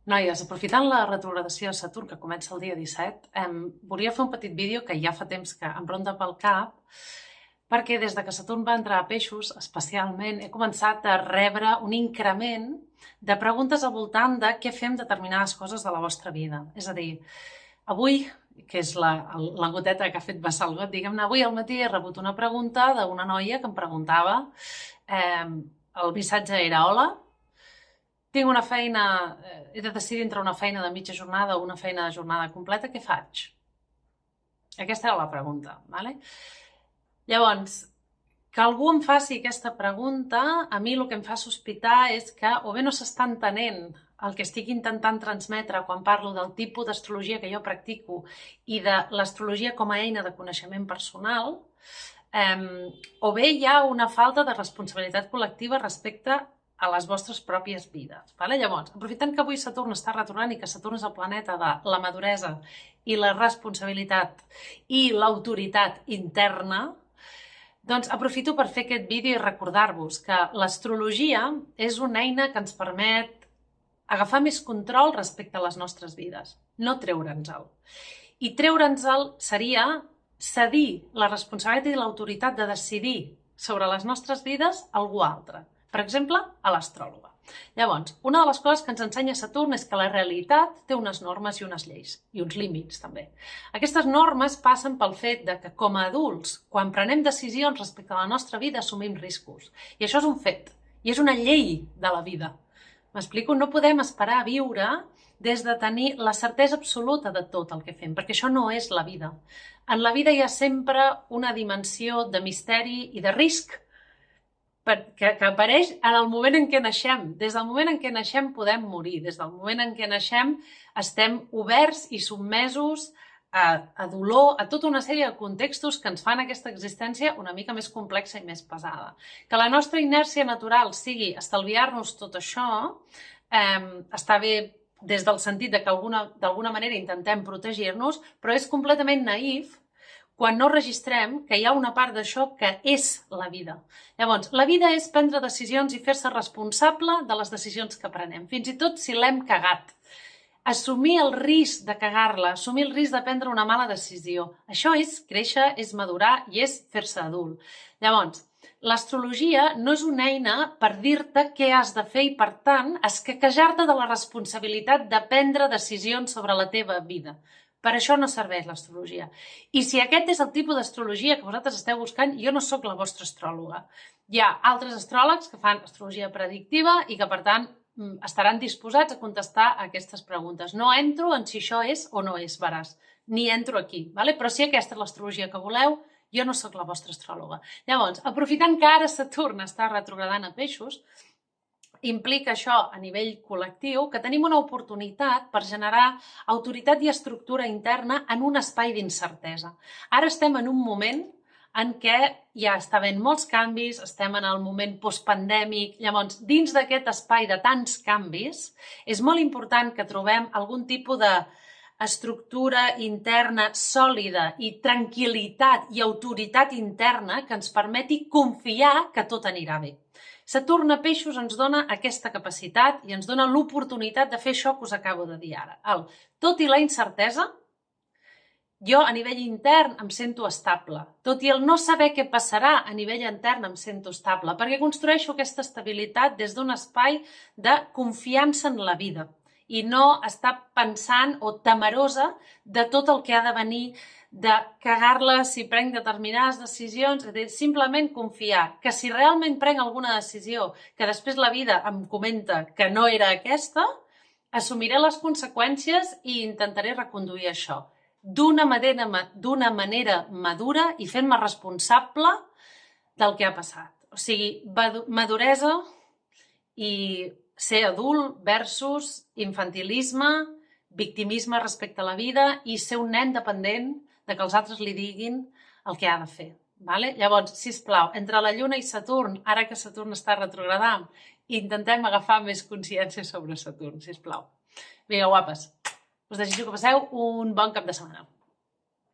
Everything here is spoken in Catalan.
Noies, aprofitant la retrogradació de Saturn, que comença el dia 17, volia fer un petit vídeo que ja fa temps que em ronda pel cap, perquè des de que Saturn va entrar a Peixos, especialment, he començat a rebre un increment de preguntes al voltant de què fem determinades coses de la vostra vida. És a dir, avui, que és la goteta que ha fet vessar el got, diguem-ne, avui al matí he rebut una pregunta d'una noia que em preguntava, el missatge era: hola, tinc una feina, he de decidir entre una feina de mitja jornada o una feina de jornada completa, què faig? Aquesta era la pregunta, ¿vale? Llavors, que algú em faci aquesta pregunta, a mi el que em fa sospitar és que o bé no s'està entenent el que estic intentant transmetre quan parlo del tipus d'astrologia que jo practico i de l'astrologia com a eina de coneixement personal, o bé hi ha una falta de responsabilitat col·lectiva respecte a les vostres pròpies vides. Llavors, aprofitant que avui Saturn està retornant i que Saturn és el planeta de la maduresa i la responsabilitat i l'autoritat interna, doncs aprofito per fer aquest vídeo i recordar-vos que l'astrologia és una eina que ens permet agafar més control respecte a les nostres vides, no treure'ns-el. I treure'ns-el seria cedir la responsabilitat i l'autoritat de decidir sobre les nostres vides a algú altre. Per exemple, a l'astròloga. Llavors, una de les coses que ens ensenya Saturn és que la realitat té unes normes i unes lleis, i uns límits també. Aquestes normes passen pel fet de que com a adults, quan prenem decisions respecte a la nostra vida, assumim riscos. I això és un fet, i és una llei de la vida. M'explico? No podem esperar a viure des de tenir la certesa absoluta de tot el que fem, perquè això no és la vida. En la vida hi ha sempre una dimensió de misteri i de risc que apareix en el moment en què naixem. Des del moment en què naixem podem morir. Des del moment en què naixem estem oberts i sotmesos a dolor, a tota una sèrie de contextos que ens fan aquesta existència una mica més complexa i més pesada. Que la nostra inèrcia natural sigui estalviar-nos tot això, està bé des del sentit de que d'alguna manera intentem protegir-nos, però és completament naïf quan no registrem que hi ha una part d'això que és la vida. Llavors, la vida és prendre decisions i fer-se responsable de les decisions que prenem, fins i tot si l'hem cagat. Assumir el risc de cagar-la, assumir el risc de prendre una mala decisió. Això és créixer, és madurar i és fer-se adult. Llavors, l'astrologia no és una eina per dir-te què has de fer i, per tant, escaquejar-te de la responsabilitat de prendre decisions sobre la teva vida. Per això no serveix l'astrologia. I si aquest és el tipus d'astrologia que vosaltres esteu buscant, jo no sóc la vostra astròloga. Hi ha altres astròlegs que fan astrologia predictiva i que, per tant, estaran disposats a contestar aquestes preguntes. No entro en si això és o no és veraç, ni entro aquí. Però si aquesta és l'astrologia que voleu, jo no sóc la vostra astròloga. Llavors, aprofitant que ara Saturn està retrogradant a Peixos, implica això a nivell col·lectiu que tenim una oportunitat per generar autoritat i estructura interna en un espai d'incertesa. Ara estem en un moment en què ja està havent molts canvis, estem en el moment postpandèmic, llavors dins d'aquest espai de tants canvis és molt important que trobem algun tipus d'estructura interna sòlida i tranquil·litat i autoritat interna que ens permeti confiar que tot anirà bé. Saturn a Peixos ens dona aquesta capacitat i ens dona l'oportunitat de fer això que us acabo de dir ara. Tot i la incertesa, jo a nivell intern em sento estable. Tot i el no saber què passarà a nivell intern em sento estable, perquè construeixo aquesta estabilitat des d'un espai de confiança en la vida i no estar pensant o temerosa de tot el que ha de venir, de cagar-la si prenc determinades decisions, és a dir, simplement confiar que si realment prenc alguna decisió que després la vida em comenta que no era aquesta, assumiré les conseqüències i intentaré reconduir això d'una manera madura i fent-me responsable del que ha passat. O sigui, maduresa i ser adult versus infantilisme, victimisme respecte a la vida i ser un nen dependent de que els altres li diguin el que ha de fer. Llavors, sisplau, entre la Lluna i Saturn, ara que Saturn està retrogradant, intentem agafar més consciència sobre Saturn, sisplau. Vinga, guapes, us desitjo que passeu un bon cap de setmana.